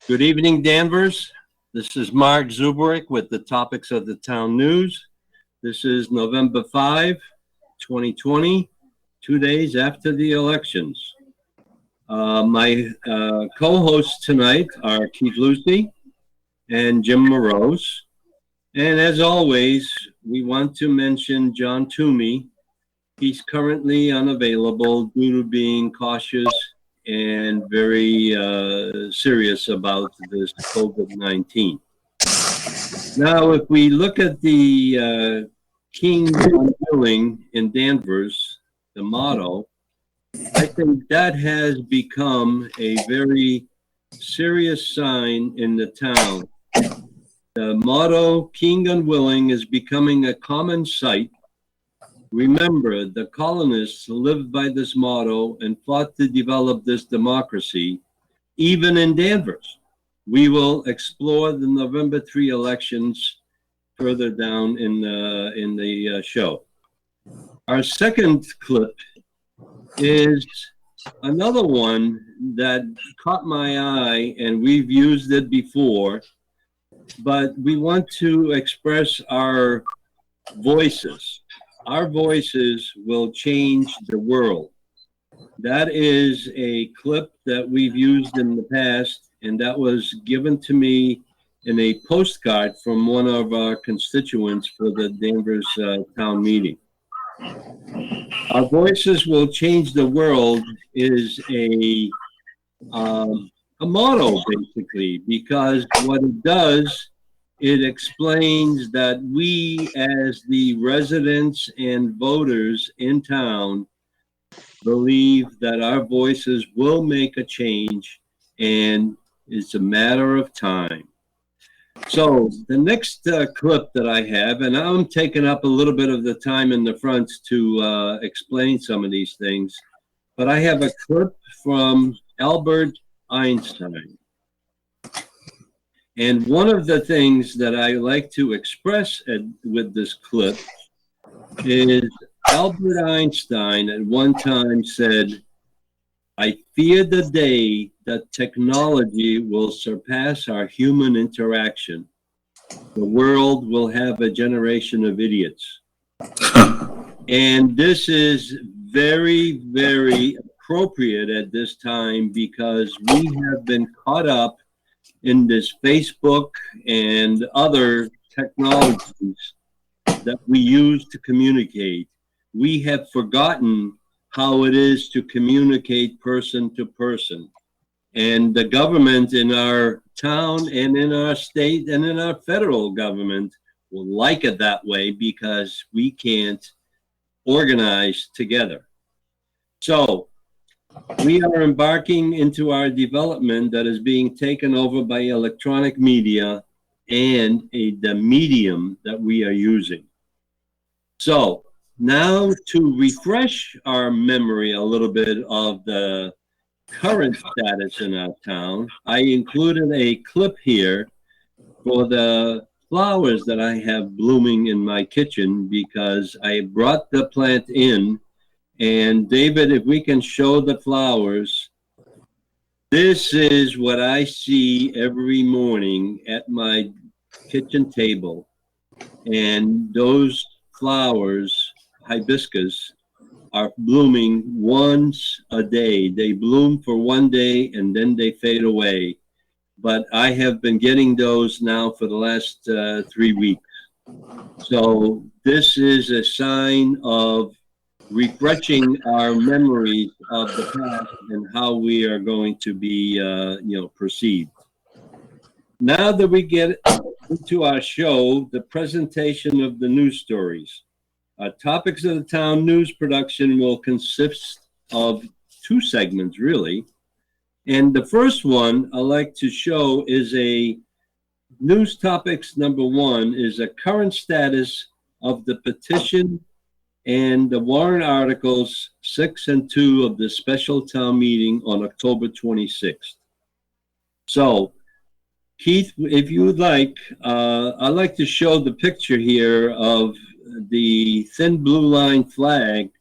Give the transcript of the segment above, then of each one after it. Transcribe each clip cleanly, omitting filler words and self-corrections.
Good evening, Danvers. This is Mark Zubrick with the topics of the town news. This is November 5, 2020, 2 days after the elections. My co-hosts tonight are Keith Lucy and Jim Morose. And as always, we want to mention John Toomey. He's currently unavailable due to being cautious and very serious about this COVID-19. Now, if we look at the King Unwilling in Danvers, the motto, I think that has become a very serious sign in the town. The motto, King Unwilling, is becoming a common sight. Remember, the colonists lived by this motto and fought to develop this democracy, even in Danvers. We will explore the November 3 elections further down in the show. Our second clip is another one that caught my eye, and we've used it before, but we want to express our voices. Our voices will change the world. That is a clip that we've used in the past, and that was given to me in a postcard from one of our constituents for the Danvers town meeting. Our voices will change the world is a motto, basically, because what it does, it explains that we, as the residents and voters in town, believe that our voices will make a change, and it's a matter of time. So the next clip that I have, and I'm taking up a little bit of the time in the front to explain some of these things, but I have a clip from Albert Einstein. And one of the things that I like to express with this clip is Albert Einstein at one time said, "I fear the day that technology will surpass our human interaction. The world will have a generation of idiots." And this is very, very appropriate at this time because we have been caught up in this Facebook and other technologies that we use to communicate. We have forgotten how it is to communicate person to person. And the government in our town and in our state and in our federal government will like it that way because we can't organize together. So we are embarking into our development that is being taken over by electronic media and the medium that we are using. So now to refresh our memory a little bit of the current status in our town, I included a clip here for the flowers that I have blooming in my kitchen because I brought the plant in. And David, if we can show the flowers, this is what I see every morning at my kitchen table. And those flowers, hibiscus, are blooming once a day. They bloom for one day and then they fade away. But I have been getting those now for the last 3 weeks. So this is a sign of refreshing our memories of the past and how we are going to be, perceived. Now that we get into our show, the presentation of the news stories. Topics of the Town news production will consist of 2 segments, really. And the first one I like to show is a news topics number 1 is a current status of the petition and the warrant articles 6 and 2 of the special town meeting on October 26th. So, Keith, if you would like, I'd like to show the picture here of the thin blue line flag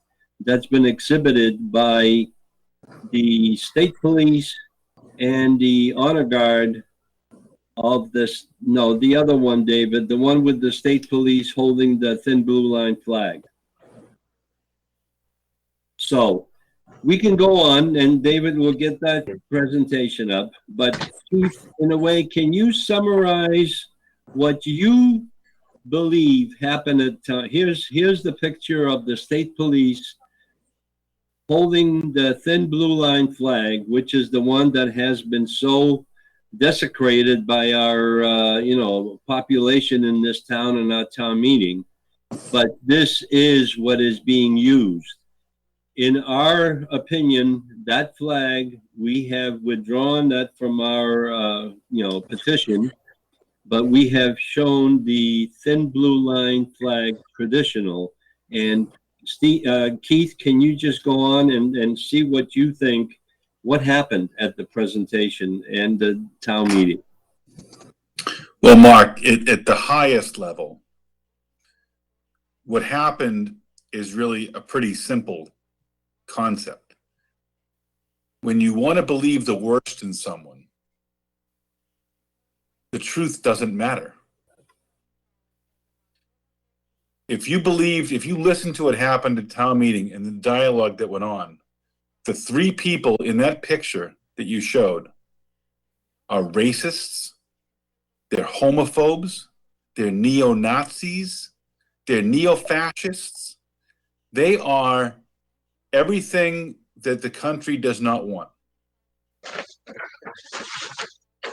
that's been exhibited by the state police and the honor guard of this, no, the other one, David, the one with the state police holding the thin blue line flag. So we can go on, and David will get that presentation up. But Keith, in a way, can you summarize what you believe happened at here's the picture of the state police holding the thin blue line flag, which is the one that has been so desecrated by our population in this town and our town meeting. But this is what is being used. In our opinion, that flag, we have withdrawn that from our petition, but we have shown the thin blue line flag traditional. And Steve, Keith, can you just go on and see what you think, what happened at the presentation and the town meeting? Well, Mark, at the highest level, what happened is really a pretty simple concept. When you want to believe the worst in someone, the truth doesn't matter. If you listen to what happened at town meeting and the dialogue that went on, the three people in that picture that you showed are racists, they're homophobes, they're neo-Nazis, they're neo-fascists. They are everything that the country does not want.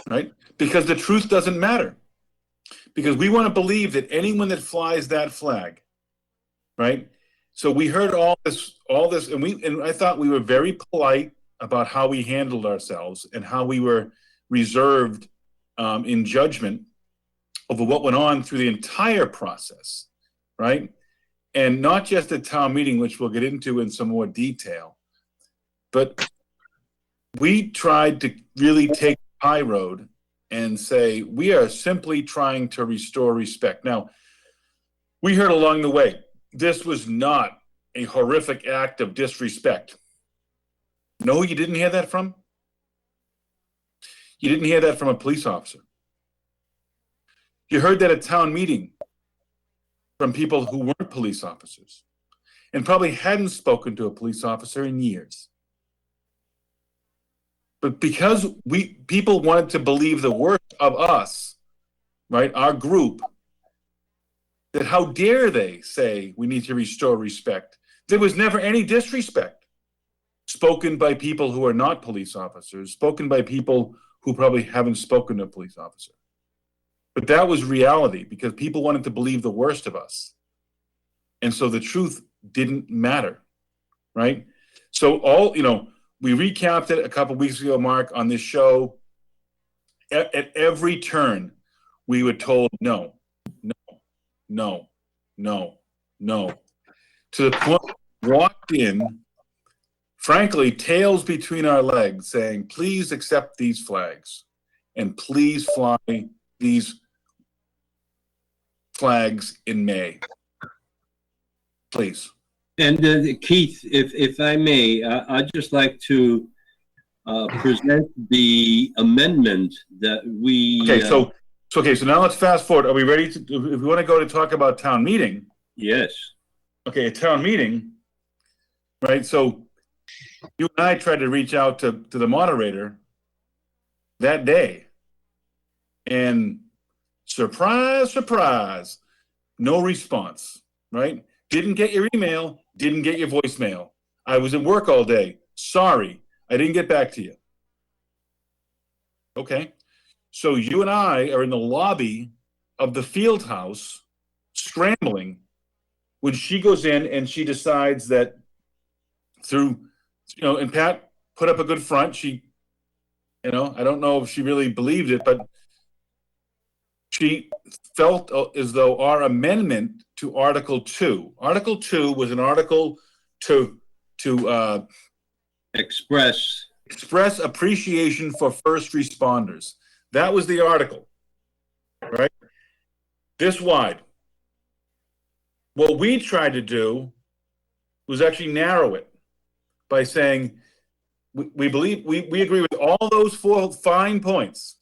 Right? Because the truth doesn't matter. Because we want to believe that anyone that flies that flag, right? So we heard all this, and I thought we were very polite about how we handled ourselves and how we were reserved in judgment over what went on through the entire process, right? And not just at town meeting, which we'll get into in some more detail, but we tried to really take the high road and say, we are simply trying to restore respect. Now, we heard along the way, this was not a horrific act of disrespect. Know who you didn't hear that from? You didn't hear that from a police officer. You heard that at town meeting from people who weren't police officers and probably hadn't spoken to a police officer in years. But because people wanted to believe the worst of us, right, our group, that how dare they say we need to restore respect? There was never any disrespect spoken by people who are not police officers, spoken by people who probably haven't spoken to a police officer. But that was reality because people wanted to believe the worst of us. And so the truth didn't matter, right? So we recapped it a couple of weeks ago, Mark, on this show. At every turn, we were told no, no, no, no. To the point we walked in, frankly, tails between our legs, saying, please accept these flags and please fly these flags in May. Please. And Keith, if I may, I'd just like to present the amendment that we. Okay, so now let's fast forward. Are we ready to? If we want to go to talk about town meeting. Yes. Okay, a town meeting, right? So you and I tried to reach out to the moderator that day, and surprise, surprise, no response. Right? Didn't get your email. Didn't get your voicemail. I was at work all day. Sorry, I didn't get back to you. Okay. So you and I are in the lobby of the field house scrambling when she goes in and she decides that and Pat put up a good front. She, I don't know if she really believed it, but she felt as though our amendment to Article 2. Article 2 was an article to express appreciation for first responders. That was the article, right? This wide. What we tried to do was actually narrow it by saying we believe we agree with all those 4 fine points,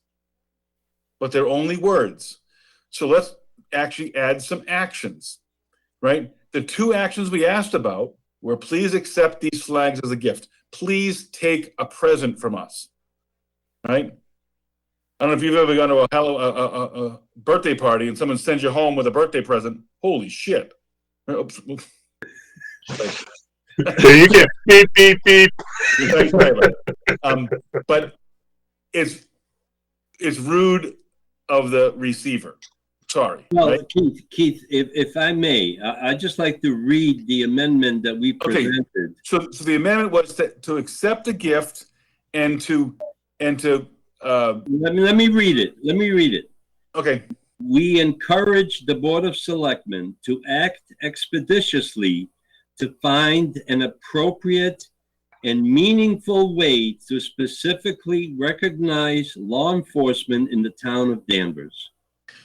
but they're only words. So let's actually add some actions, right? The two actions we asked about were, please accept these flags as a gift. Please take a present from us, right? I don't know if you've ever gone to a birthday party and someone sends you home with a birthday present. Holy shit. Oops. So you get beep, beep, beep. But it's rude of the receiver. Sorry. Well, right? Keith, if I may, I'd just like to read the amendment that we presented. So the amendment was to accept the gift and to let me read it. Okay. We encourage the Board of Selectmen to act expeditiously to find an appropriate and meaningful way to specifically recognize law enforcement in the town of Danvers.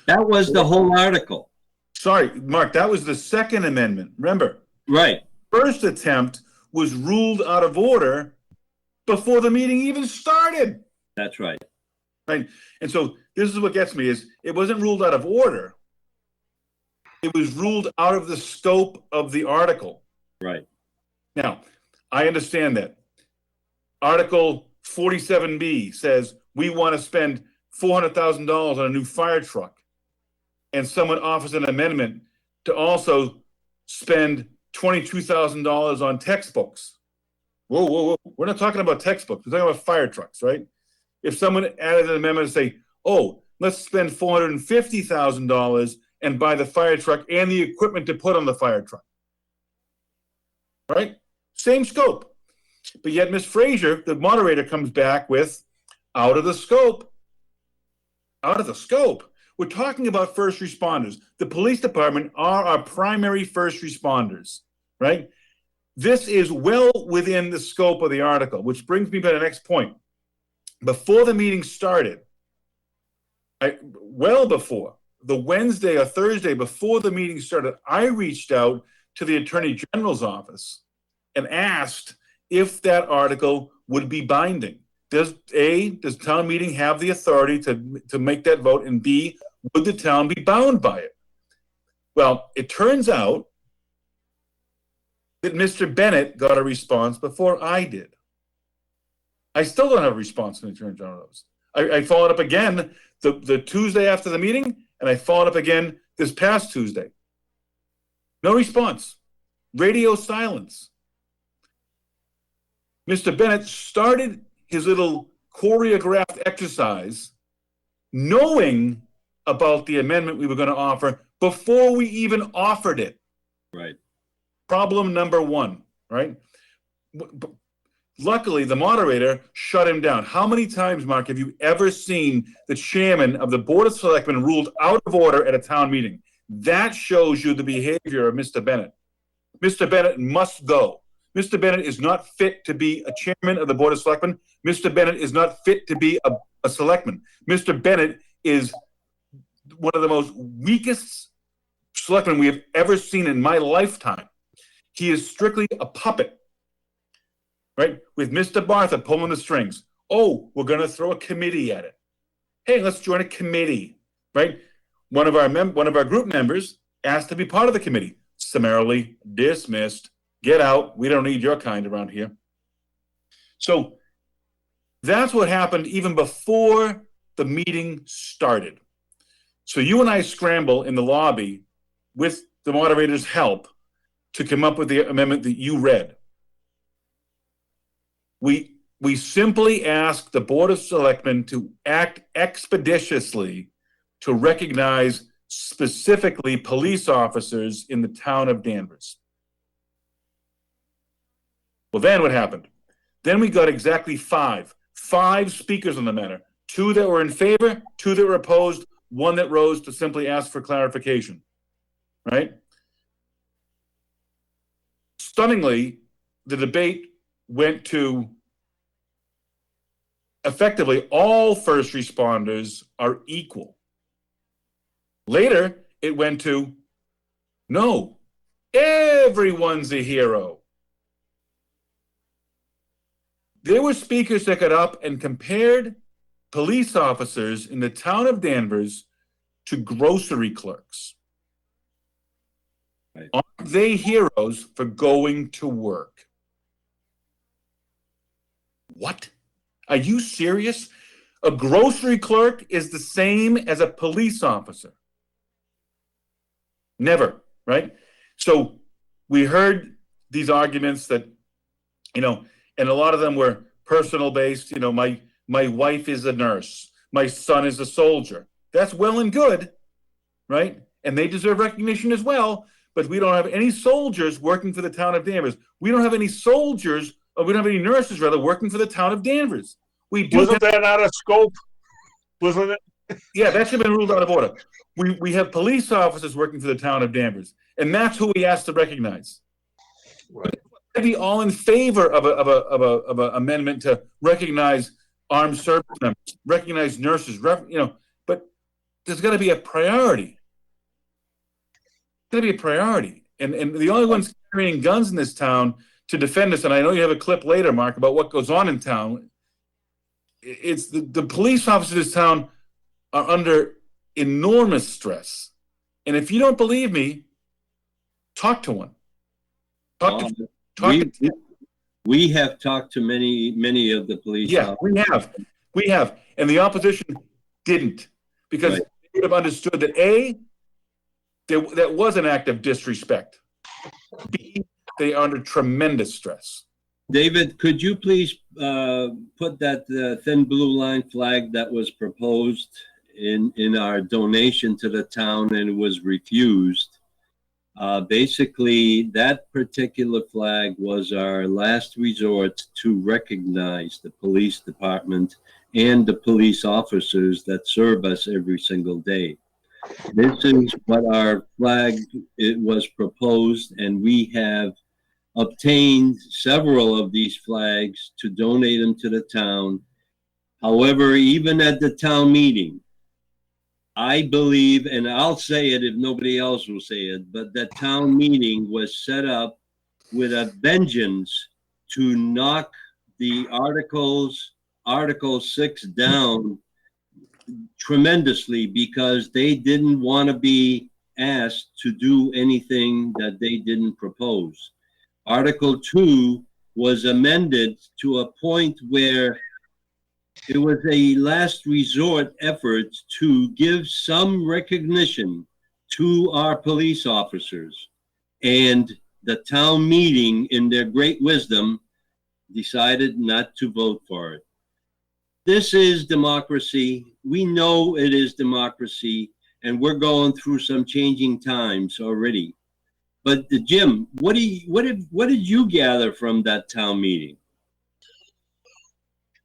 That was the whole article. Sorry, Mark, that was the second amendment. Remember? Right. First attempt was ruled out of order before the meeting even started. That's right. Right. And so this is what gets me is it wasn't ruled out of order. It was ruled out of the scope of the article. Right. Now, I understand that. Article 47B says we want to spend $400,000 on a new fire truck. And someone offers an amendment to also spend $22,000 on textbooks. Whoa. We're not talking about textbooks. We're talking about fire trucks, right? If someone added an amendment to say, oh, let's spend $450,000 and buy the fire truck and the equipment to put on the fire truck. Right? Same scope. But yet Ms. Frazier, the moderator, comes back with out of the scope. Out of the scope. We're talking about first responders. The police department are our primary first responders, right? This is well within the scope of the article, which brings me to the next point. Before the meeting started, well before, the Wednesday or Thursday before the meeting started, I reached out to the Attorney General's office and asked if that article would be binding. Does town meeting have the authority to make that vote? And B, would the town be bound by it? Well, it turns out that Mr. Bennett got a response before I did. I still don't have a response from the Attorney General's. I followed up again the Tuesday after the meeting, and I followed up again this past Tuesday. No response. Radio silence. Mr. Bennett started his little choreographed exercise knowing about the amendment we were going to offer before we even offered it. Right. Problem number one, right? Luckily, the moderator shut him down. How many times, Mark, have you ever seen the chairman of the Board of Selectmen ruled out of order at a town meeting? That shows you the behavior of Mr. Bennett. Mr. Bennett must go. Mr. Bennett is not fit to be a chairman of the Board of Selectmen. Mr. Bennett is not fit to be a selectman. Mr. Bennett is one of the most weakest selectmen we have ever seen in my lifetime. He is strictly a puppet, right? With Mr. Bartha pulling the strings. Oh, we're going to throw a committee at it. Hey, let's join a committee, right? One of our group members asked to be part of the committee. Summarily dismissed. Get out. We don't need your kind around here. So that's what happened even before the meeting started. So you and I scramble in the lobby with the moderator's help to come up with the amendment that you read. We simply ask the Board of Selectmen to act expeditiously to recognize specifically police officers in the town of Danvers. Well, then what happened? Then we got exactly five speakers on the matter. 2 that were in favor, 2 that were opposed, 1 that rose to simply ask for clarification, right? Stunningly, the debate went to effectively all first responders are equal. Later, it went to no, everyone's a hero. There were speakers that got up and compared police officers in the town of Danvers to grocery clerks. Right. Aren't they heroes for going to work? What? Are you serious? A grocery clerk is the same as a police officer. Never, right? So we heard these arguments that, and a lot of them were personal based. My wife is a nurse. My son is a soldier. That's well and good, right? And they deserve recognition as well. But we don't have any soldiers working for the town of Danvers. We don't have any soldiers, or we don't have any nurses, rather, working for the town of Danvers. We do. Wasn't that out of scope? Wasn't it? Yeah, that should have been ruled out of order. We have police officers working for the town of Danvers, and that's who we asked to recognize. Right. I'd be all in favor of a amendment to recognize armed service members, recognize nurses, but there's got to be a priority. There's got to be a priority, and the only ones carrying guns in this town to defend us. And I know you have a clip later, Mark, about what goes on in town. It's the police officers in this town are under enormous stress, and if you don't believe me, talk to one. We have talked to many of the police. Yeah, we have, and the opposition didn't, because Right. they would have understood that that was an act of disrespect. B, they are under tremendous stress. David, could you please put that thin blue line flag that was proposed in our donation to the town and it was refused? Basically, that particular flag was our last resort to recognize the police department and the police officers that serve us every single day. This is what our flag, it was proposed, and we have obtained several of these flags to donate them to the town. However, even at the town meeting, I believe, and I'll say it if nobody else will say it, but that town meeting was set up with a vengeance to knock the Article 6 down tremendously, because they didn't want to be asked to do anything that they didn't propose. Article 2 was amended to a point where it was a last resort effort to give some recognition to our police officers. And the town meeting, in their great wisdom, decided not to vote for it. This is democracy. We know it is democracy, and we're going through some changing times already. But Jim, what did you gather from that town meeting?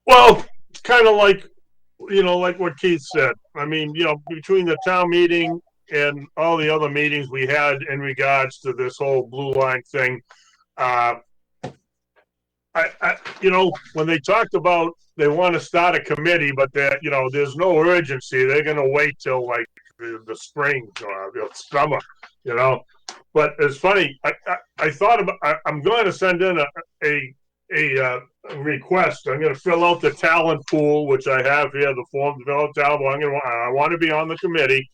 Well, it's kind of like, like what Keith said. I mean, between the town meeting and all the other meetings we had in regards to this whole blue line thing, when they talked about they want to start a committee, but that, there's no urgency. They're going to wait till like the spring or the summer, But it's funny. I thought about. I'm going to send in a request. I'm going to fill out the talent pool, which I have here, the form to fill out talent pool. I want to be on the committee,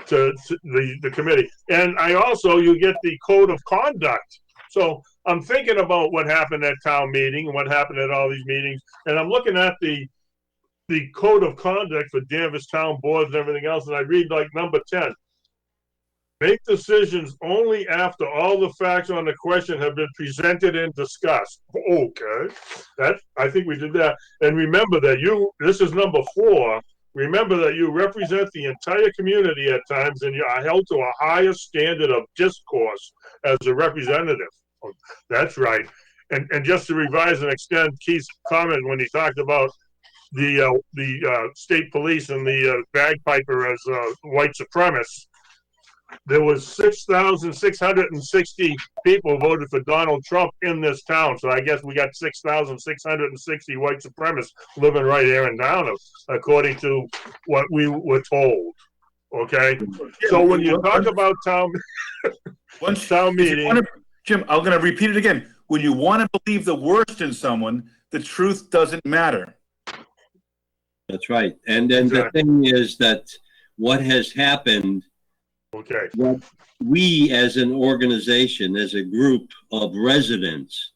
to the committee, and you get the code of conduct. So I'm thinking about what happened at town meeting and what happened at all these meetings, and I'm looking at the code of conduct for Danvers town boards and everything else, and I read like number 10. Make decisions only after all the facts on the question have been presented and discussed. Okay, I think we did that. And remember that this is number 4. Remember that you represent the entire community at times, and you are held to a higher standard of discourse as a representative. That's right. And just to revise and extend Keith's comment when he talked about the state police and the bagpiper as white supremacists. There was 6,660 people voted for Donald Trump in this town. So I guess we got 6,660 white supremacists living right here in Downham, according to what we were told. Okay. So when you talk about town meeting, Jim, I'm going to repeat it again. When you want to believe the worst in someone, the truth doesn't matter. That's right. And then the thing is that what has happened, Okay. what we as an organization, as a group of residents,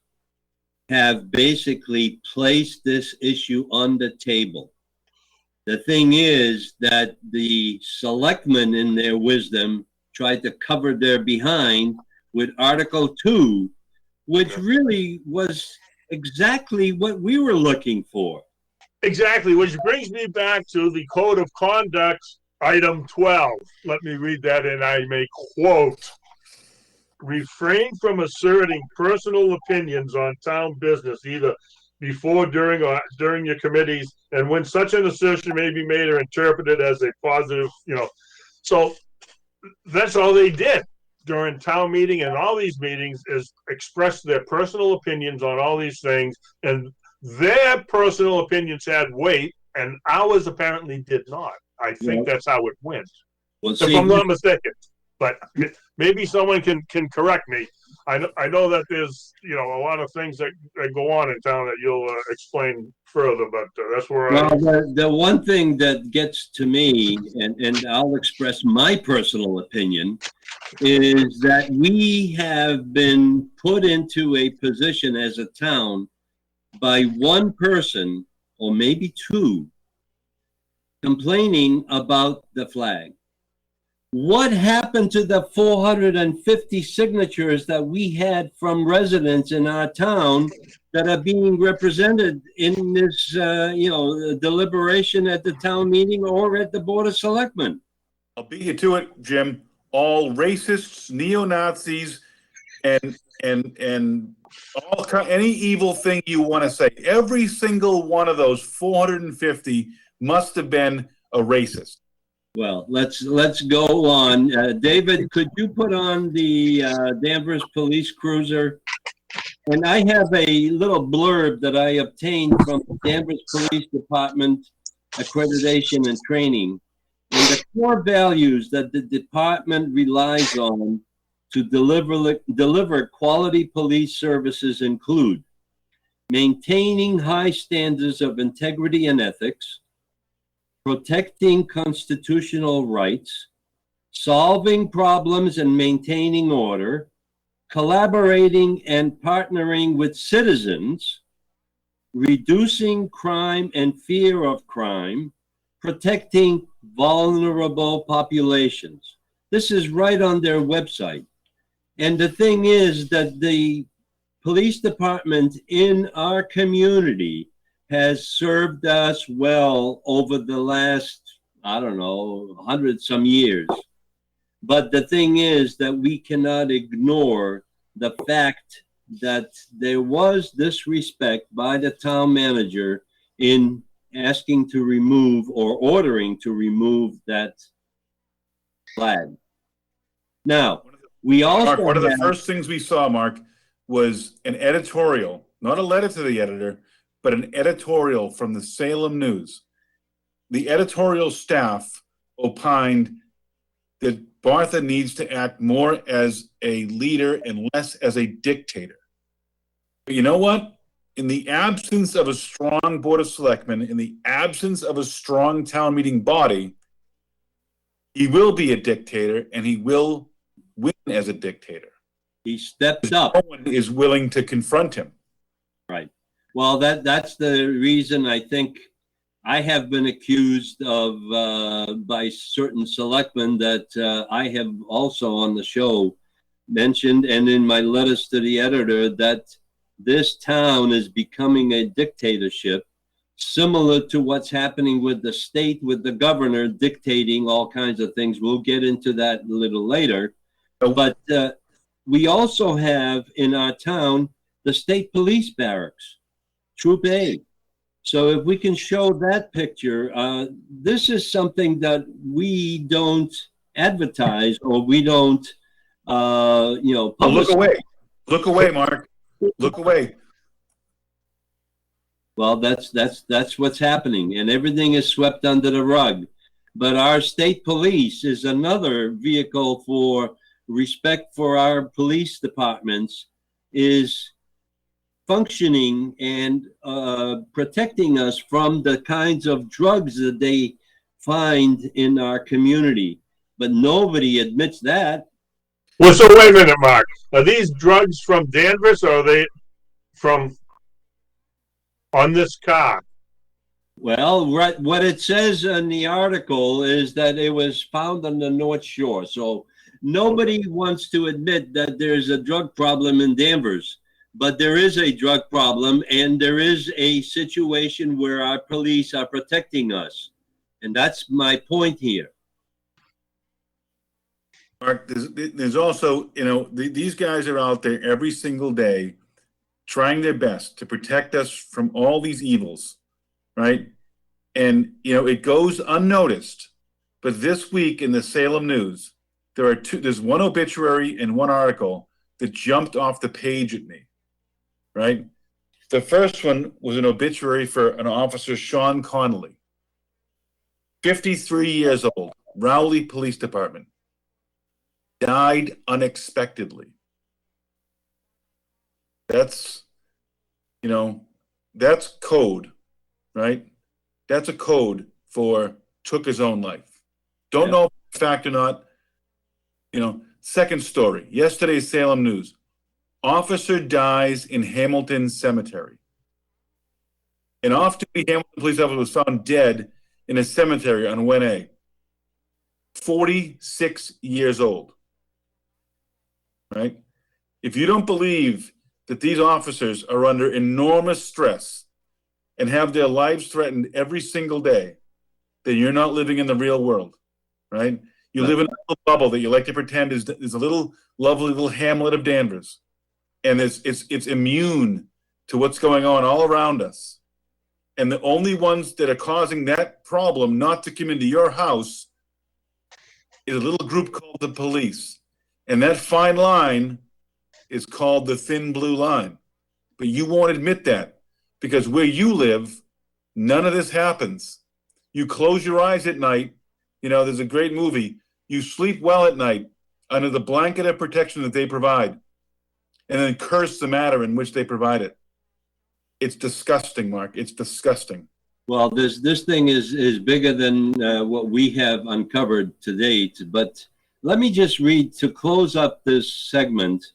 have basically placed this issue on the table. The thing is that the selectmen, in their wisdom, tried to cover their behind with Article 2, which really was exactly what we were looking for. Exactly, which brings me back to the Code of Conduct, item 12. Let me read that, and I may quote: refrain from asserting personal opinions on town business, either before, during, or during your committees, and when such an assertion may be made or interpreted as a positive, So that's all they did during town meeting and all these meetings, is express their personal opinions on all these things, and their personal opinions had weight, and ours apparently did not. I think that's how it went. Well, If I'm not mistaken. But maybe someone can correct me. I know that there's a lot of things that go on in town that you'll explain further, but that's where the one thing that gets to me, and I'll express my personal opinion, is that we have been put into a position as a town by one person, or maybe two, complaining about the flag. What happened to the 450 signatures that we had from residents in our town that are being represented in this, deliberation at the town meeting or at the Board of Selectmen? I'll beat you to it, Jim. All racists, neo-Nazis, and any evil thing you want to say. Every single one of those 450 must have been a racist. Well, let's go on. David, could you put on the Danvers Police Cruiser? And I have a little blurb that I obtained from the Danvers Police Department Accreditation and Training. And the core values that the department relies on to deliver quality police services include maintaining high standards of integrity and ethics, protecting constitutional rights, solving problems and maintaining order, collaborating and partnering with citizens, reducing crime and fear of crime, protecting vulnerable populations. This is right on their website. And the thing is that the police department in our community has served us well over the last, 100 some years. But the thing is that we cannot ignore the fact that there was disrespect by the town manager in asking to remove or ordering to remove that flag. Now, we also Mark, one of the first things we saw, Mark, was an editorial, not a letter to the editor, but an editorial from the Salem News. The editorial staff opined that Bartha needs to act more as a leader and less as a dictator. But you know what? In the absence of a strong Board of Selectmen, in the absence of a strong town meeting body, he will be a dictator, and he will win as a dictator. He steps up. No one is willing to confront him. Right. Well, that's the reason I think I have been accused of by certain selectmen that I have also on the show mentioned, and in my letters to the editor, that this town is becoming a dictatorship, similar to what's happening with the state, with the governor dictating all kinds of things. We'll get into that a little later. But we also have in our town the state police barracks, Troop A. So if we can show that picture, this is something that we don't advertise, or we don't, Look away. Look away, Mark. Look away. Well, that's what's happening, and everything is swept under the rug. But our state police is another vehicle for respect for our police departments, is functioning and protecting us from the kinds of drugs that they find in our community. But nobody admits that. Well, so wait a minute, Mark. Are these drugs from Danvers, or are they from on this car? Well, what it says in the article is that it was found on the North Shore. So nobody wants to admit that there's a drug problem in Danvers, but there is a drug problem, and there is a situation where our police are protecting us. And that's my point here. Mark, there's also, these guys are out there every single day trying their best to protect us from all these evils, right? And, it goes unnoticed. But this week in the Salem News, there's one obituary and one article that jumped off the page at me, right? The first one was an obituary for an officer, Sean Connolly, 53 years old, Rowley Police Department, died unexpectedly. That's code, right? That's a code for took his own life. Don't know if it's a fact or not. Second story, yesterday's Salem News. Officer dies in Hamilton Cemetery. An off-duty Hamilton police officer was found dead in a cemetery on Wen A. 46 years old. Right? If you don't believe that these officers are under enormous stress and have their lives threatened every single day, then you're not living in the real world, right? You live in a little bubble that you like to pretend is a little lovely little hamlet of Danvers, and it's immune to what's going on all around us. And the only ones that are causing that problem not to come into your house is a little group called the police. And that fine line is called the thin blue line. But you won't admit that, because where you live, none of this happens. You close your eyes at night. There's a great movie. You sleep well at night under the blanket of protection that they provide, and then curse the manner in which they provide it. It's disgusting, Mark. It's disgusting. Well, this thing is bigger than what we have uncovered to date. But let me just read to close up this segment.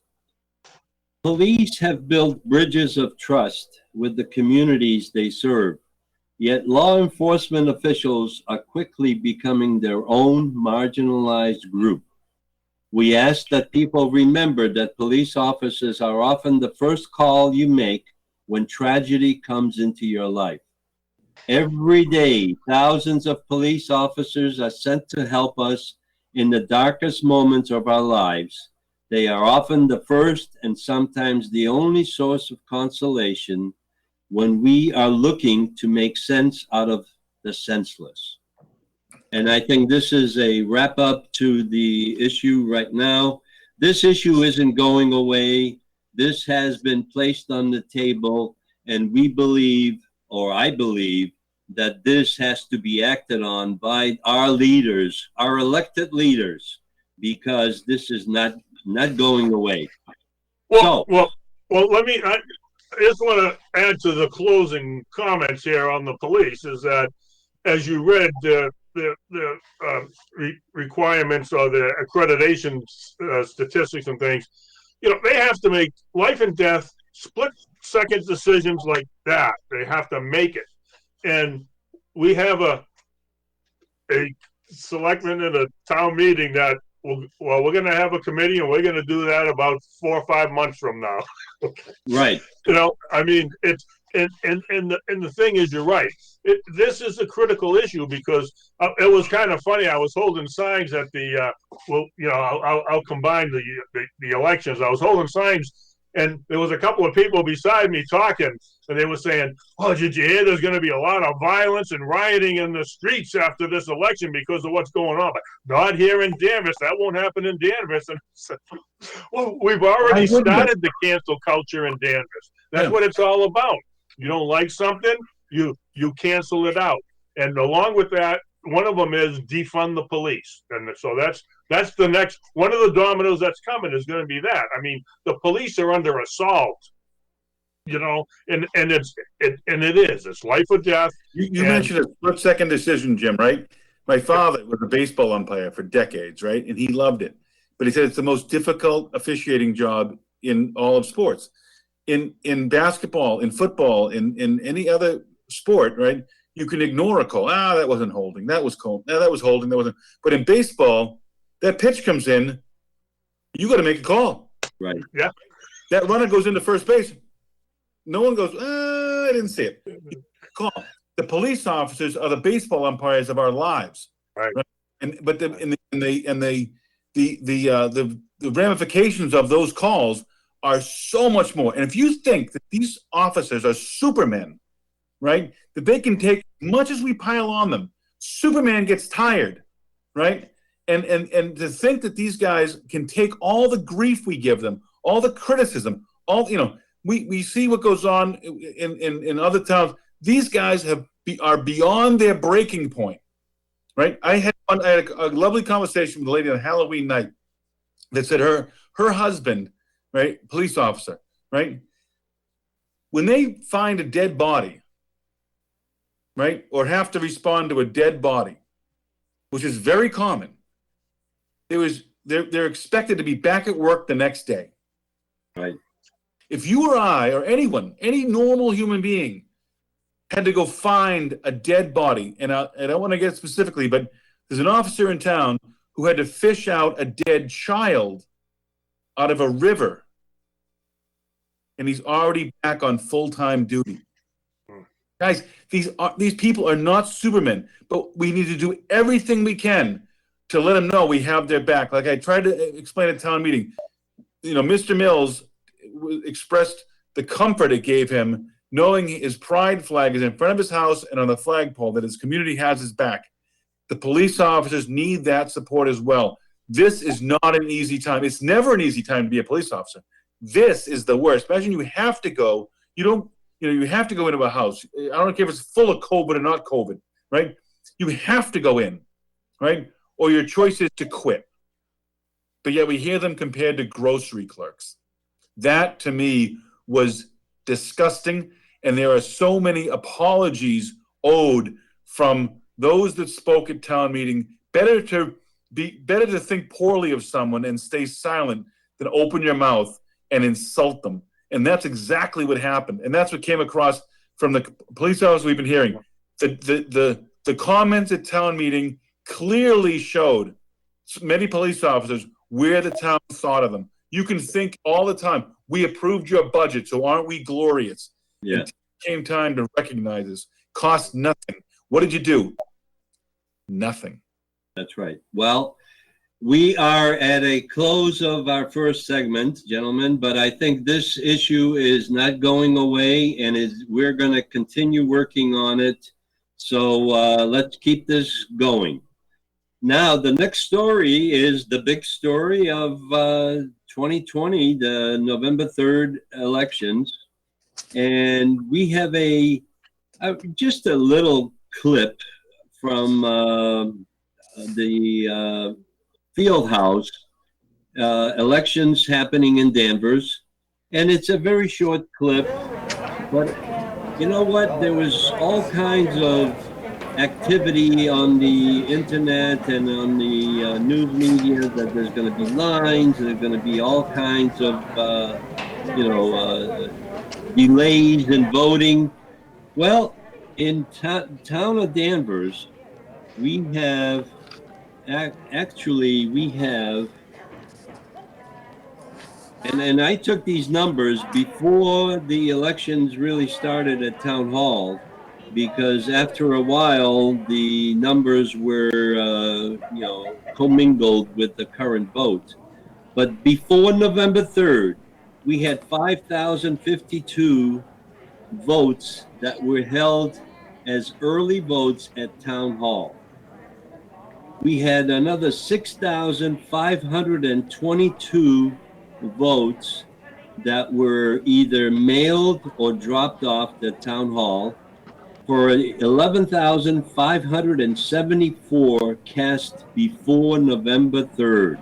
Police have built bridges of trust with the communities they serve, yet law enforcement officials are quickly becoming their own marginalized group. We ask that people remember that police officers are often the first call you make when tragedy comes into your life. Every day, thousands of police officers are sent to help us in the darkest moments of our lives. They are often the first and sometimes the only source of consolation when we are looking to make sense out of the senseless. And I think this is a wrap up to the issue right now. This issue isn't going away. This has been placed on the table, and we believe, or I believe, that this has to be acted on by our leaders, our elected leaders, because this is not going away. Well, let me. I just want to add to the closing comments here on the police. Is that as you read the requirements or the accreditation statistics and things, they have to make life and death split-second decisions like that. They have to make it, and we have a selectman at a town meeting that. Well, we're going to have a committee, and we're going to do that about 4 or 5 months from now. Right. I memean, it's and the thing is, you're right. This is a critical issue because it was kind of funny. I was holding signs at the I'll combine the elections. I was holding signs, and there was a couple of people beside me talking, and they were saying, "Oh, did you hear? There's going to be a lot of violence and rioting in the streets after this election because of what's going on." But not here in Danvers. That won't happen in Danvers. And well, we've already started the cancel culture in Danvers. That's what it's all about. You don't like something, you cancel it out. And along with that, one of them is defund the police. And so that's the next one of the dominoes that's coming is going to be that. I mean, the police are under assault and it's life or death. You And mentioned a split-second decision, Jim, right? My father was a baseball umpire for decades, right? And he loved it. But he said it's the most difficult officiating job in all of sports. In basketball, in football, in any other sport, right? You can ignore a call. That wasn't holding. That was cold. That was holding. That wasn't. But in baseball, that pitch comes in, you got to make a call. Right. Yeah. That runner goes into first base. No one goes, I didn't see it. Call. The police officers are the baseball umpires of our lives. Right. But the ramifications of those calls are so much more. And if you think that these officers are supermen, right, that they can take as much as we pile on them, Superman gets tired, right? And to think that these guys can take all the grief we give them, all the criticism, we see what goes on in other towns. These guys are beyond their breaking point, right? I had a lovely conversation with a lady on Halloween night that said her husband, right, police officer, right, when they find a dead body, right, or have to respond to a dead body, which is very common, they're expected to be back at work the next day. Right. If you or I or anyone, any normal human being, had to go find a dead body, and I don't want to get specifically, but there's an officer in town who had to fish out a dead child out of a river, and he's already back on full-time duty. Guys, these people are not supermen, but we need to do everything we can to let them know we have their back. Like I tried to explain at town meeting, Mr. Mills expressed the comfort it gave him knowing his pride flag is in front of his house and on the flagpole, that his community has his back. The police officers need that support as well. This is not an easy time. It's never an easy time to be a police officer. This is the worst. Imagine you have to go. You have to go into a house. I don't care if it's full of COVID or not COVID, right? You have to go in, right? Or your choice is to quit. But yet we hear them compared to grocery clerks. That, to me, was disgusting. And there are so many apologies owed from those that spoke at town meeting. Better to think poorly of someone and stay silent than open your mouth and insult them. And that's exactly what happened. And that's what came across from the police officers we've been hearing. The comments at town meeting clearly showed many police officers where the town thought of them. You can think all the time, we approved your budget, so aren't we glorious? Yeah. It came time to recognize this. Cost nothing. What did you do? Nothing. That's right. Well, we are at a close of our first segment, gentlemen, but I think this issue is not going away, and we're going to continue working on it. So let's keep this going. Now, the next story is the big story of 2020, the November 3rd elections. And we have just a little clip from the field house elections happening in Danvers. And it's a very short clip, but you know what? There was all kinds of activity on the internet and on the news media that there's going to be lines, there's going to be all kinds of, delays in voting. Well, in town of Danvers, we have, and I took these numbers before the elections really started at Town Hall, because after a while, the numbers were, commingled with the current vote. But before November 3rd, we had 5,052 votes that were held as early votes at Town Hall. We had another 6,522 votes that were either mailed or dropped off at Town Hall, for 11,574 cast before November 3rd.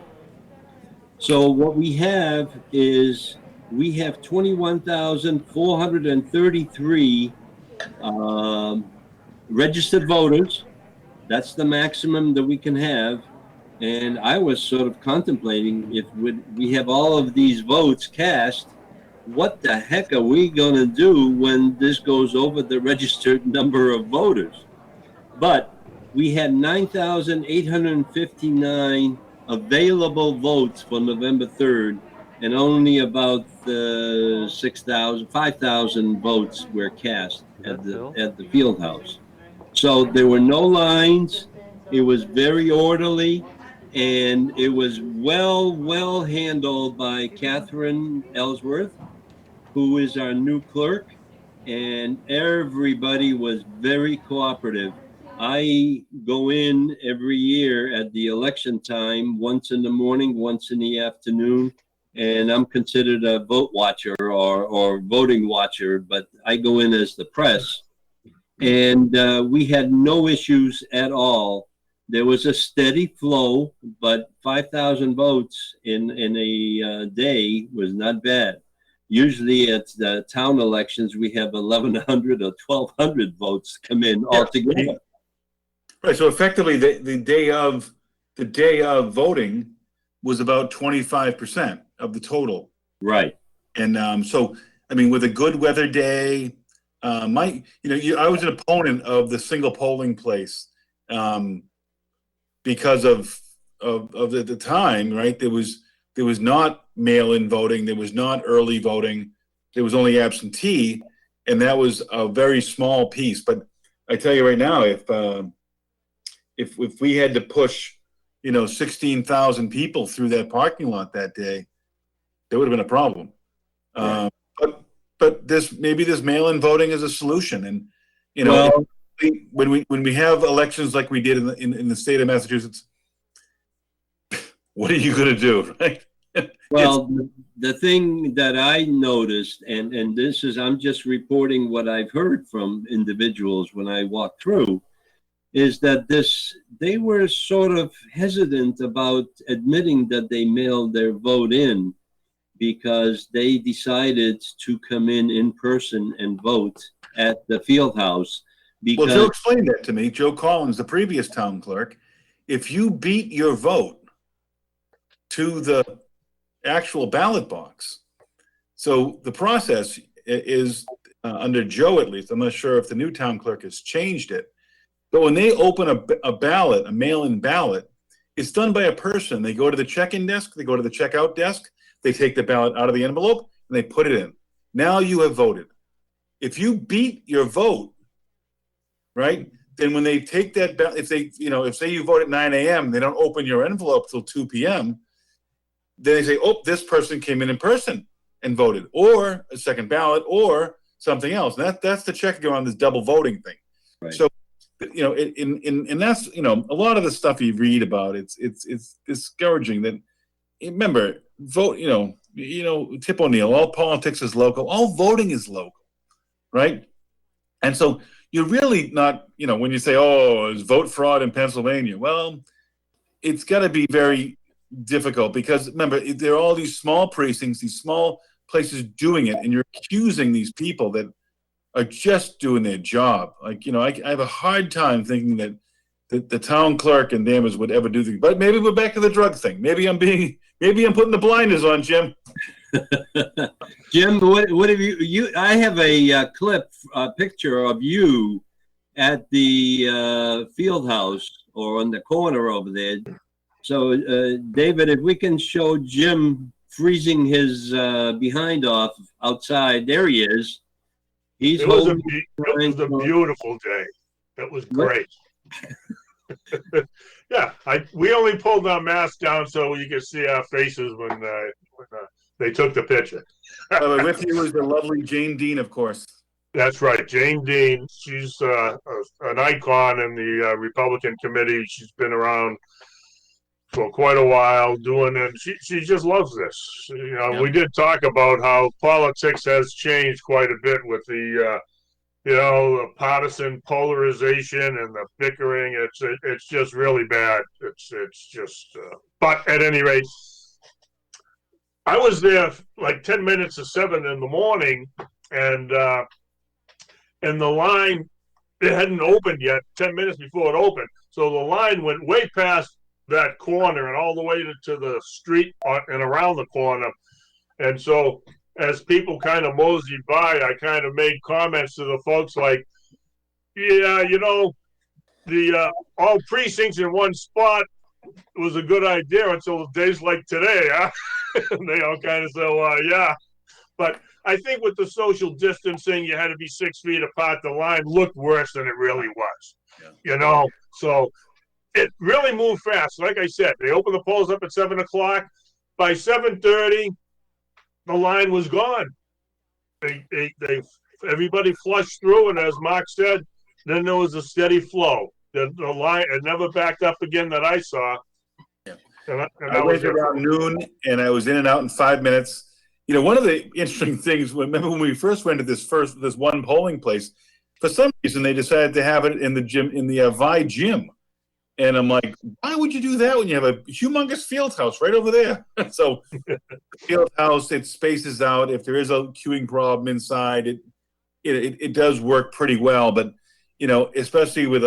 So what we have is we have 21,433 registered voters. That's the maximum that we can have. And I was sort of contemplating, if we have all of these votes cast, what the heck are we going to do when this goes over the registered number of voters? But we had 9,859 available votes for November 3rd, and only about 5,000 votes were cast at the field house. So there were no lines. It was very orderly, and it was well handled by Catherine Ellsworth, who is our new clerk, and everybody was very cooperative. I go in every year at the election time, once in the morning, once in the afternoon, and I'm considered a vote watcher or voting watcher, but I go in as the press. And we had no issues at all. There was a steady flow, but 5,000 votes in a day was not bad. Usually at the town elections, we have 1,100 or 1,200 votes come in altogether. Right. So effectively, the day of voting was about 25% of the total. Right. And so, I mean, with a good weather day, I was an opponent of the single polling place because of the time, right? There was not mail-in voting, there was not early voting, there was only absentee, and that was a very small piece. But I tell you right now, if we had to push, 16,000 people through that parking lot that day, there would have been a problem. Right. But this mail-in voting is a solution, and when we have elections like we did in the state of Massachusetts, what are you going to do, right? Well, the thing that I noticed, and I'm just reporting what I've heard from individuals when I walk through, is that they were sort of hesitant about admitting that they mailed their vote in, because they decided to come in person and vote at the field house. Well, Joe explained that to me. Joe Collins, the previous town clerk, if you beat your vote to the actual ballot box, so the process is under Joe, at least, I'm not sure if the new town clerk has changed it, but when they open a ballot, a mail-in ballot, it's done by a person. They go to the check-in desk, they go to the checkout desk, they take the ballot out of the envelope, and they put it in. Now you have voted. If you beat your vote, right, then when they take that ballot, if say you vote at 9 a.m., they don't open your envelope till 2 p.m., then they say, oh, this person came in person and voted, or a second ballot, or something else. And that's the check around this double voting thing. Right. So, and that's, a lot of the stuff you read about, it's discouraging. That, remember, vote, Tip O'Neill, all politics is local, all voting is local, right? And so you're really not, when you say, oh, is vote fraud in Pennsylvania? Well, it's got to be very difficult, because remember, there are all these small precincts, these small places doing it, and you're accusing these people that are just doing their job. Like, I have a hard time thinking that the town clerk and Dammers would ever do things. But maybe we're back to the drug thing. Maybe I'm putting the blinders on, Jim. Jim, what have you? I have a picture of you at the field house, or on the corner over there. So, David, if we can show Jim freezing his behind off outside, there he is. It was a beautiful day. It was great. Yeah, we only pulled our mask down so you could see our faces when they took the picture. With you was the lovely Jane Dean, of course. That's right, Jane Dean. She's an icon in the Republican committee. She's been around for quite a while doing it. She just loves this. Yeah. We did talk about how politics has changed quite a bit with the the partisan polarization and the bickering. It's just really bad. It's just. But at any rate, I was there like 10 minutes to 7 in the morning, and the line, it hadn't opened yet, 10 minutes before it opened. So the line went way past that corner and all the way to the street and around the corner. And so as people kind of moseyed by, I kind of made comments to the folks like, yeah, the all precincts in one spot was a good idea until days like today, huh? And they all kind of say, yeah. But I think with the social distancing, you had to be 6 feet apart. The line looked worse than it really was, So it really moved fast. Like I said, they opened the polls up at 7 o'clock. By 7:30, the line was gone. Everybody flushed through, and as Mark said, then there was a steady flow. The line it never backed up again that I saw. Yeah. And I went around noon, and I was in and out in 5 minutes. One of the interesting things, remember when we first went to this one polling place, for some reason they decided to have it in the gym, in the Vi gym. And I'm like, why would you do that when you have a humongous field house right over there? So the field house, it spaces out. If there is a queuing problem inside, it does work pretty well. But, especially with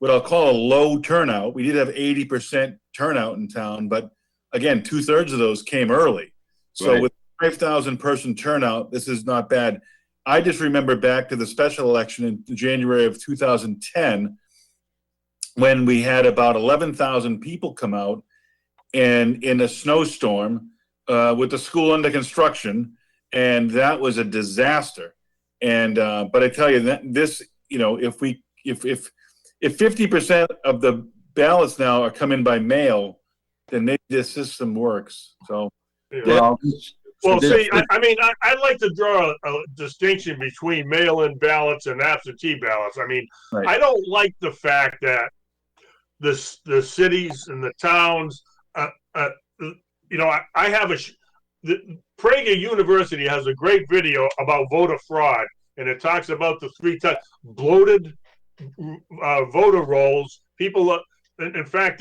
what I'll call a low turnout, we did have 80% turnout in town. But again, 2/3 of those came early. So Right. With 5,000 person turnout, this is not bad. I just remember back to the special election in January of 2010, when we had about 11,000 people come out and in a snowstorm with the school under construction, and that was a disaster. And but I tell you that this, if 50% of the ballots now are coming by mail, then maybe this system works. So Yeah. Well, see, I'd like to draw a distinction between mail-in ballots and absentee ballots. I mean, right. I don't like the fact that the cities and the towns, I have Prager University has a great video about voter fraud, and it talks about the 3 times bloated voter rolls. People, in fact,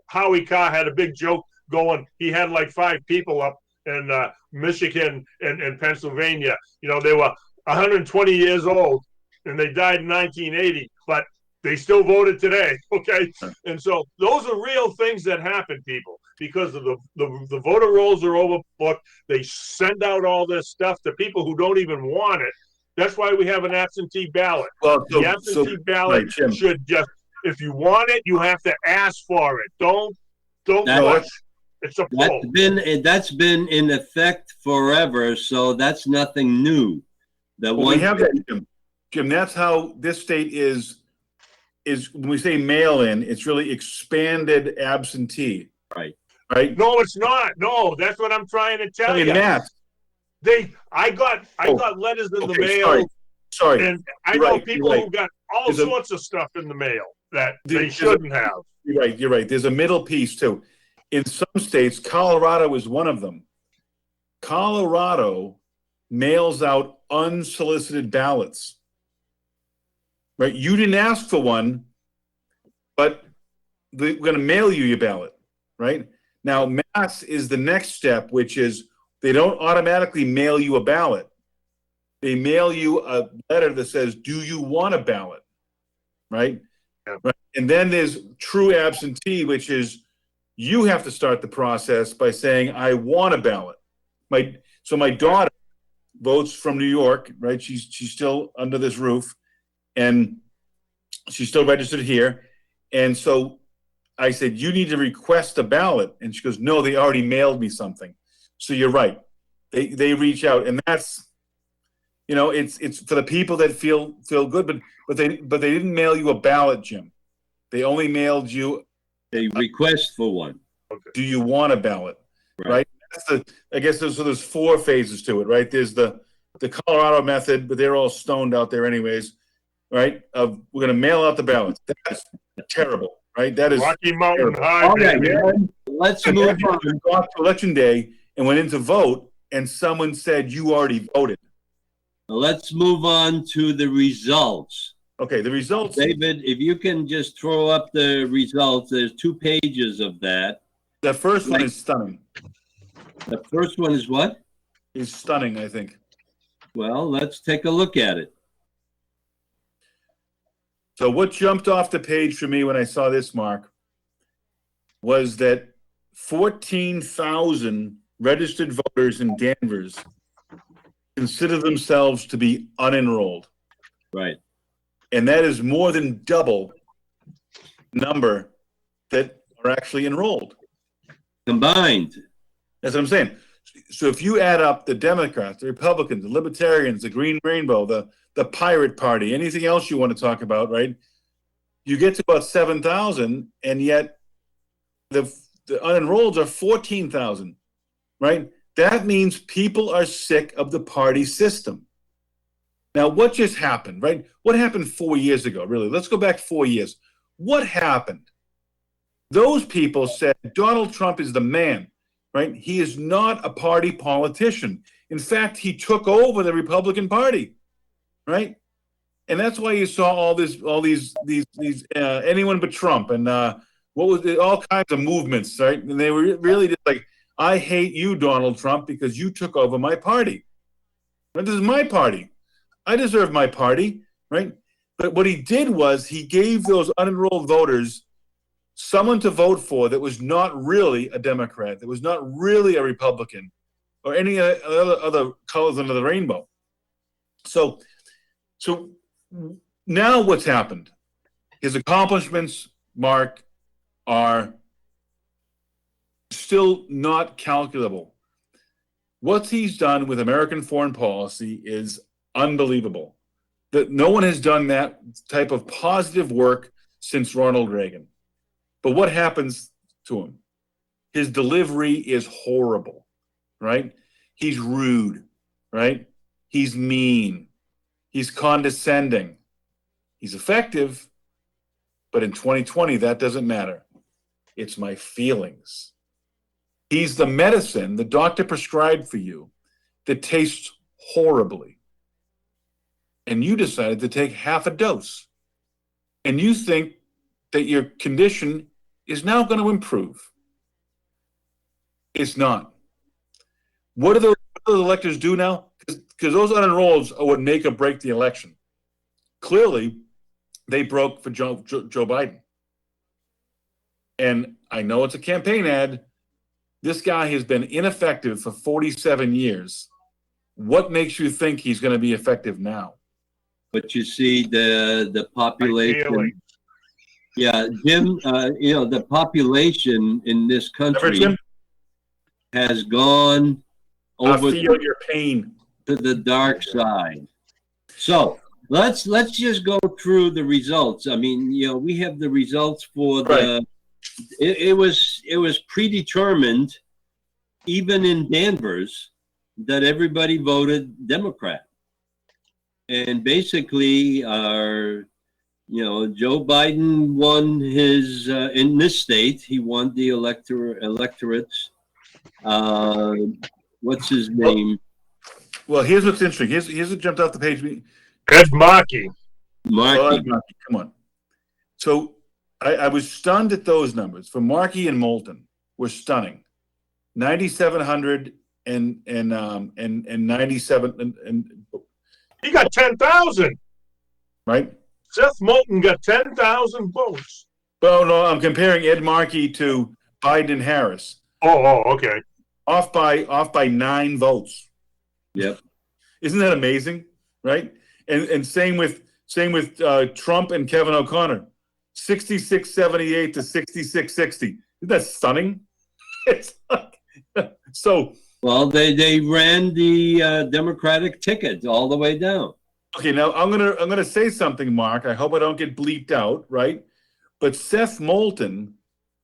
Howie Carr had a big joke going. He had like 5 people up in Michigan and Pennsylvania. They were 120 years old, and they died in 1980, but they still voted today, okay? And so those are real things that happen, people, because of the voter rolls are overbooked. They send out all this stuff to people who don't even want it. That's why we have an absentee ballot. Well, the absentee ballot should just, if you want it, you have to ask for it. Don't push. It's a pull. That's been in effect forever, so that's nothing new. We have that, Jim. That's how this state is when we say mail-in, it's really expanded absentee. Right. No, it's not. No, that's what I'm trying to tell you. I got letters in the mail. Sorry. And I know people who got all sorts of stuff in the mail that they shouldn't have. You're right. There's a middle piece too. In some states, Colorado is one of them. Colorado mails out unsolicited ballots. Right? You didn't ask for one, but we're going to mail you your ballot. Right? Now, Mass is the next step, which is they don't automatically mail you a ballot. They mail you a letter that says, do you want a ballot? Right? Yeah. Right? And then there's true absentee, which is you have to start the process by saying, I want a ballot. So my daughter votes from New York, right? She's still under this roof, and she's still registered here. And so I said, you need to request a ballot. And she goes, no, they already mailed me something. So you're right. They reach out, and that's, it's for the people that feel good, but they didn't mail you a ballot, Jim. They only mailed you a request for one. Do you want a ballot? Right? That's I guess there's 4 phases to it, right? There's the Colorado method, but they're all stoned out there anyways, right? We're going to mail out the ballots. That's terrible, right? That is Rocky Mountain High. Okay, let's move on. Got to election day and went in to vote, and someone said you already voted. Let's move on to the results. Okay, the results. David, if you can just throw up the results, there's 2 pages of that. The first one is stunning. The first one is what? Is stunning, I think. Well, let's take a look at it. So what jumped off the page for me when I saw this, Mark, was that 14,000 registered voters in Danvers consider themselves to be unenrolled. Right. And that is more than double number that are actually enrolled. Combined. That's what I'm saying. So if you add up the Democrats, the Republicans, the Libertarians, the Green Rainbow, the Pirate Party, anything else you want to talk about, right? You get to about 7,000, and yet the unenrolled are 14,000, right? That means people are sick of the party system. Now, what just happened, right? What happened 4 years ago, really? Let's go back 4 years. What happened? Those people said Donald Trump is the man, right? He is not a party politician. In fact, he took over the Republican Party, right? And that's why you saw all these anyone but Trump and what was it, all kinds of movements, right? And they were really just like, I hate you, Donald Trump, because you took over my party. Right? This is my party. I deserve my party, right? But what he did was he gave those unenrolled voters someone to vote for that was not really a Democrat, that was not really a Republican, or any other colors under the rainbow. So now what's happened? His accomplishments, Mark, are still not calculable. What he's done with American foreign policy is unbelievable. That no one has done that type of positive work since Ronald Reagan. But what happens to him? His delivery is horrible, right? He's rude, right? He's mean. He's condescending. He's effective, but in 2020, that doesn't matter. It's my feelings. He's the medicine the doctor prescribed for you that tastes horribly. And you decided to take half a dose. And you think that your condition is now going to improve. It's not. What do the electors do now? Because those unenrolleds are what make or break the election. Clearly, they broke for Joe Biden. And I know it's a campaign ad. This guy has been ineffective for 47 years. What makes you think he's going to be effective now? But you see the population. Yeah, Jim, the population in this country has gone over your pain to the dark side. So let's just go through the results. I mean, we have the results for the. It was predetermined, even in Danvers, that everybody voted Democrat, and basically, Joe Biden won his in this state. He won the electorates. What's his name? Well, here's what's interesting. Here's what jumped off the page. Ed Markey. Come on. So I was stunned at those numbers. For Markey and Moulton were stunning. 9,700 and 97 and he got 10,000. Right? Seth Moulton got 10,000 votes. Oh no, I'm comparing Ed Markey to Biden and Harris. Oh, okay. Off by 9 votes. Yep. Isn't that amazing? Right? And same with Trump and Kevin O'Connor. 66-78 to 66-60. Isn't that stunning? It's like, so. Well, they ran the Democratic ticket all the way down. Okay, now I'm gonna say something, Mark. I hope I don't get bleeped out, right? But Seth Moulton,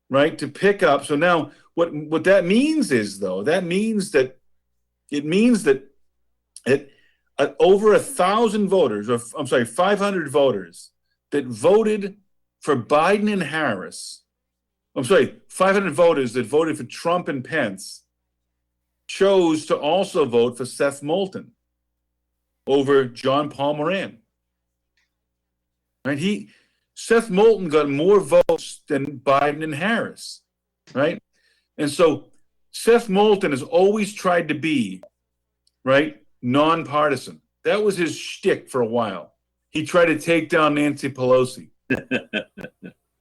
right, to pick up. So now, what that means is, though, that means that over 1,000 voters, or I'm sorry, 500 voters that voted for Biden and Harris. I'm sorry, 500 voters that voted for Trump and Pence chose to also vote for Seth Moulton over John Paul Moran. Right? Seth Moulton got more votes than Biden and Harris. Right? And so Seth Moulton has always tried to be, right, nonpartisan. That was his shtick for a while. He tried to take down Nancy Pelosi.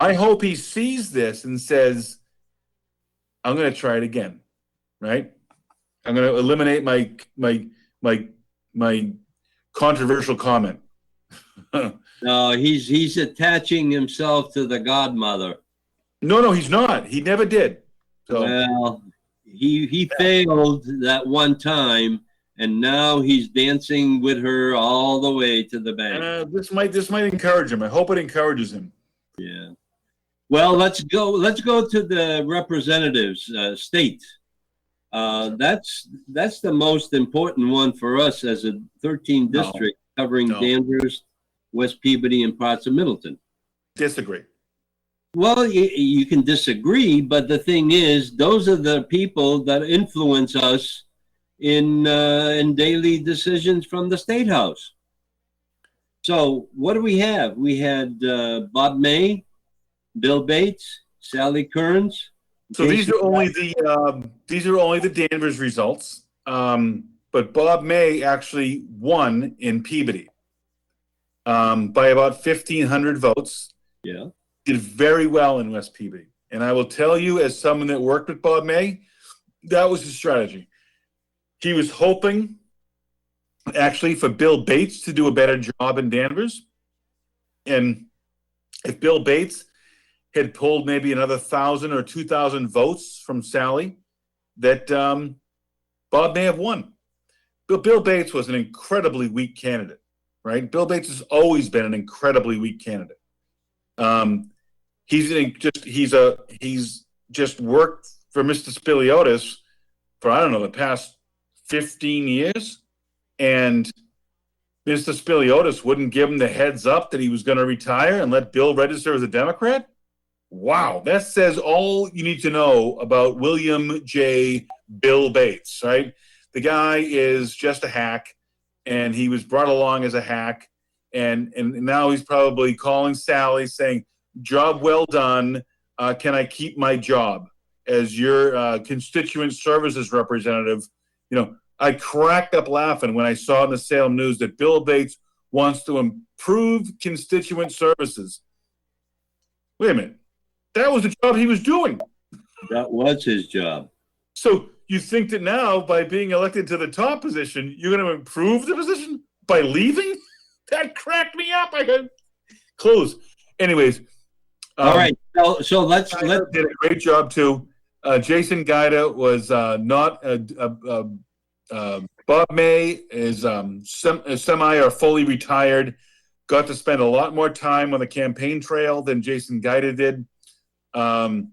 I hope he sees this and says, I'm going to try it again, right? I'm going to eliminate my controversial comment. No, he's attaching himself to the godmother. No, he's not. He never did. So, Well, he failed that one time, and now he's dancing with her all the way to the bank. this might encourage him. I hope it encourages him. Yeah. Well, let's go to the representatives state. That's the most important one for us as a 13 district covering Danvers, West Peabody, and parts of Middleton. Disagree. Well, you can disagree, but the thing is, those are the people that influence us in daily decisions from the State House. So what do we have? We had Bob May, Bill Bates, Sally Kearns. So these are only the Danvers results. But Bob May actually won in Peabody by about 1,500 votes. Yeah. Did very well in West Peabody. And I will tell you, as someone that worked with Bob May, that was his strategy. He was hoping, actually, for Bill Bates to do a better job in Danvers. And if Bill Bates had pulled maybe another 1,000 or 2,000 votes from Sally, that Bob may have won. Bill Bates was an incredibly weak candidate, right? Bill Bates has always been an incredibly weak candidate. He's just worked for Mr. Spiliotis for, I don't know, the past 15 years. And Mr. Spiliotis wouldn't give him the heads up that he was going to retire and let Bill register as a Democrat. Wow, that says all you need to know about William J. Bill Bates, right? The guy is just a hack, and he was brought along as a hack, and now he's probably calling Sally saying, job well done, can I keep my job as your constituent services representative? You know, I cracked up laughing when I saw in the Salem News that Bill Bates wants to improve constituent services. Wait a minute. That was the job he was doing. That was his job. So you think that now, by being elected to the top position, you're going to improve the position by leaving? That cracked me up. I got close. Anyways. All right. So let's did a great job too. Jason Guida was not. Bob May is semi or fully retired. Got to spend a lot more time on the campaign trail than Jason Guida did. And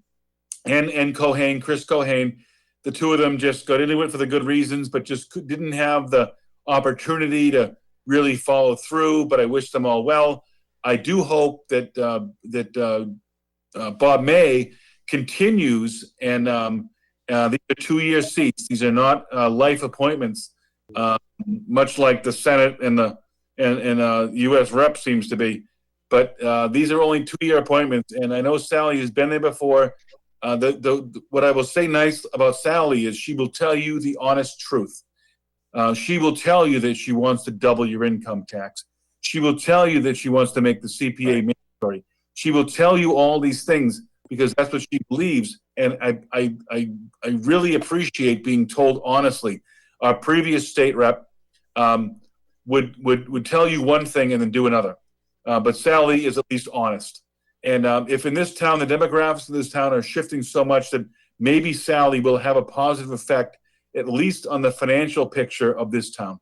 Cohane, Chris Cohane, the two of them just got into it for the good reasons, but just didn't have the opportunity to really follow through. But I wish them all well. I do hope that Bob May continues, and these are 2-year seats. These are not life appointments, much like the Senate and the U.S. Rep seems to be. But these are only 2-year appointments, and I know Sally has been there before. What I will say nice about Sally is she will tell you the honest truth. She will tell you that she wants to double your income tax. She will tell you that she wants to make the CPA mandatory. She will tell you all these things because that's what she believes. And I really appreciate being told honestly. Our previous state rep would tell you one thing and then do another. But Sally is at least honest. And if in this town, the demographics of this town are shifting so much that maybe Sally will have a positive effect, at least on the financial picture of this town.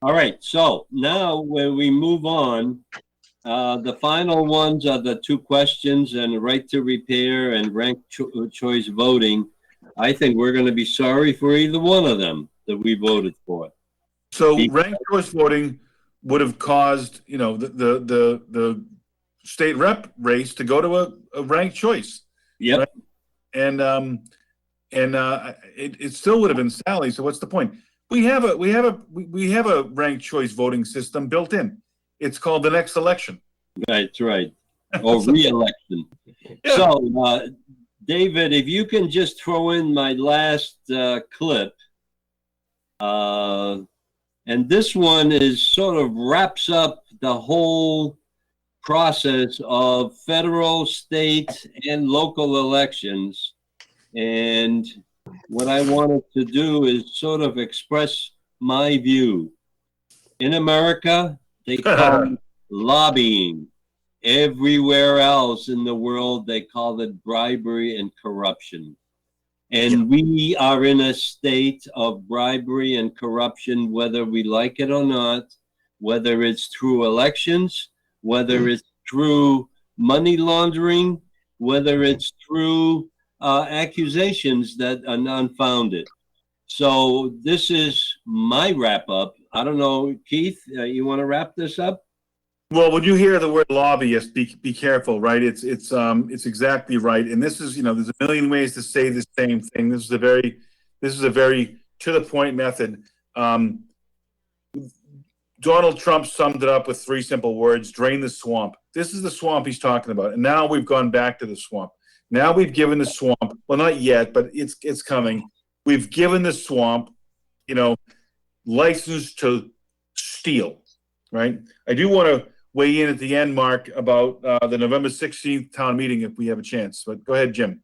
All right. So now when we move on, the final ones are the 2 questions and right to repair and ranked choice voting. I think we're going to be sorry for either one of them that we voted for. So ranked choice voting would have caused, the state rep race to go to a ranked choice. Yep. Right? And it still would have been Sally. So what's the point? We have a ranked choice voting system built in. It's called the next election. That's right. Or re-election. Yeah. So David, if you can just throw in my last clip. And this one is sort of wraps up the whole process of federal, state, and local elections. And what I wanted to do is sort of express my view. In America, they call it lobbying. Everywhere else in the world, they call it bribery and corruption. And we are in a state of bribery and corruption, whether we like it or not, whether it's through elections, whether it's through money laundering, whether it's through accusations that are unfounded. So this is my wrap up. I don't know, Keith, you want to wrap this up? Well, when you hear the word lobbyist, be careful, right? It's exactly right. And this is, there's a million ways to say the same thing. This is a very to the point method. Donald Trump summed it up with 3 simple words: drain the swamp. This is the swamp he's talking about. And now we've gone back to the swamp. Now we've given the swamp, well, not yet, but it's coming. We've given the swamp, license to steal, right? I do want to weigh in at the end, Mark, about the November 16th town meeting if we have a chance. But go ahead, Jim.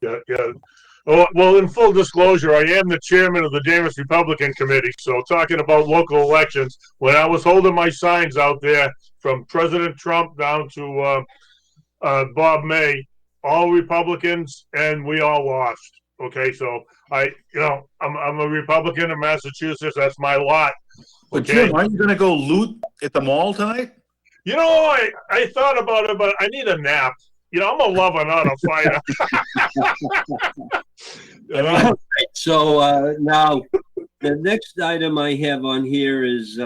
Yeah. Well, in full disclosure, I am the chairman of the Danvers Republican Committee. So talking about local elections, when I was holding my signs out there from President Trump down to Bob May, all Republicans, and we all lost. Okay, so I'm a Republican in Massachusetts. That's my lot. But Okay? Jim, aren't you going to go loot at the mall tonight? I thought about it, but I need a nap. I'm a lover, not a fighter. So now the next item I have on here is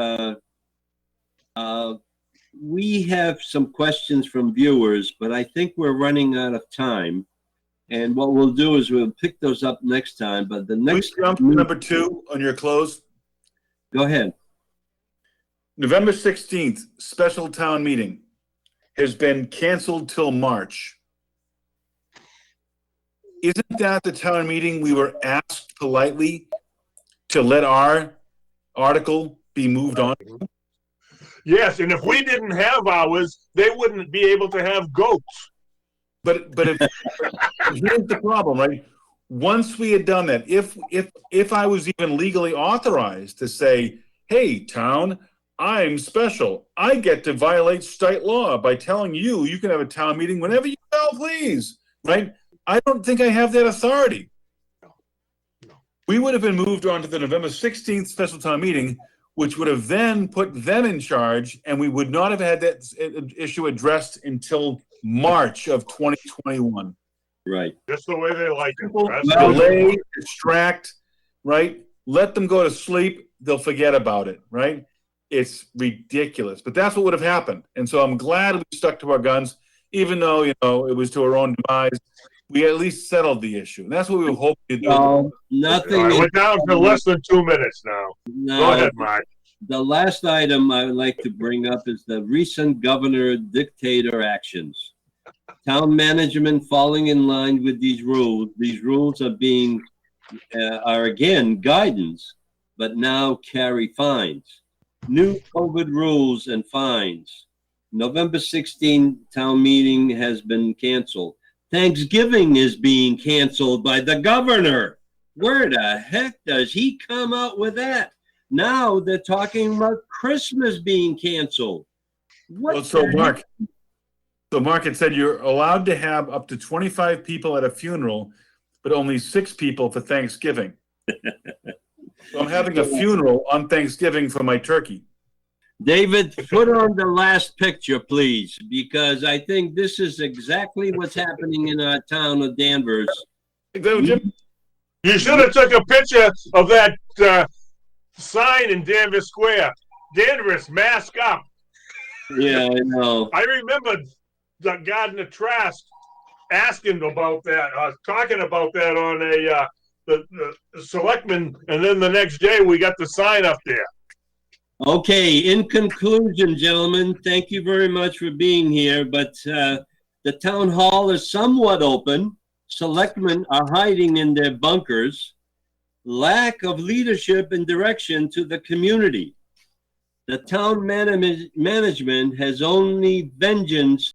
we have some questions from viewers, but I think we're running out of time. And what we'll do is we'll pick those up next time. But the next jump to number 2 on your close. Go ahead. November 16th, special town meeting has been canceled till March. Isn't that the town meeting we were asked politely to let our article be moved on? Yes, and if we didn't have ours, they wouldn't be able to have goats. But here's the problem, right? Once we had done that, if I was even legally authorized to say, hey, town, I'm special. I get to violate state law by telling you can have a town meeting whenever you please, right? I don't think I have that authority. No. We would have been moved on to the November 16th special town meeting, which would have then put them in charge, and we would not have had that issue addressed until March of 2021. Right. Just the way they like it. Delay, distract, right? Let them go to sleep. They'll forget about it, right? It's ridiculous, but that's what would have happened. And so I'm glad we stuck to our guns, even though, it was to our own demise. We at least settled the issue. And that's what we were hoping to do. No, nothing. We're down to less than 2 minutes now. No, Go ahead, Mark. The last item I would like to bring up is the recent governor dictator actions. Town management falling in line with these rules. These rules are again guidance, but now carry fines. New COVID rules and fines. November 16 town meeting has been canceled. Thanksgiving is being canceled by the governor. Where the heck does he come out with that? Now they're talking about Christmas being canceled. So Mark had said you're allowed to have up to 25 people at a funeral, but only 6 people for Thanksgiving. So I'm having a funeral on Thanksgiving for my turkey. David, put on the last picture, please, because I think this is exactly what's happening in our town of Danvers. Jim? You should have took a picture of that sign in Danvers Square. Danvers, mask up. Yeah, I know. I remember the Gardner Trask asking about that, talking about that on the selectmen, and then the next day we got the sign up there. Okay, in conclusion, gentlemen, thank you very much for being here, but the town hall is somewhat open. Selectmen are hiding in their bunkers. Lack of leadership and direction to the community. The town management has only vengeance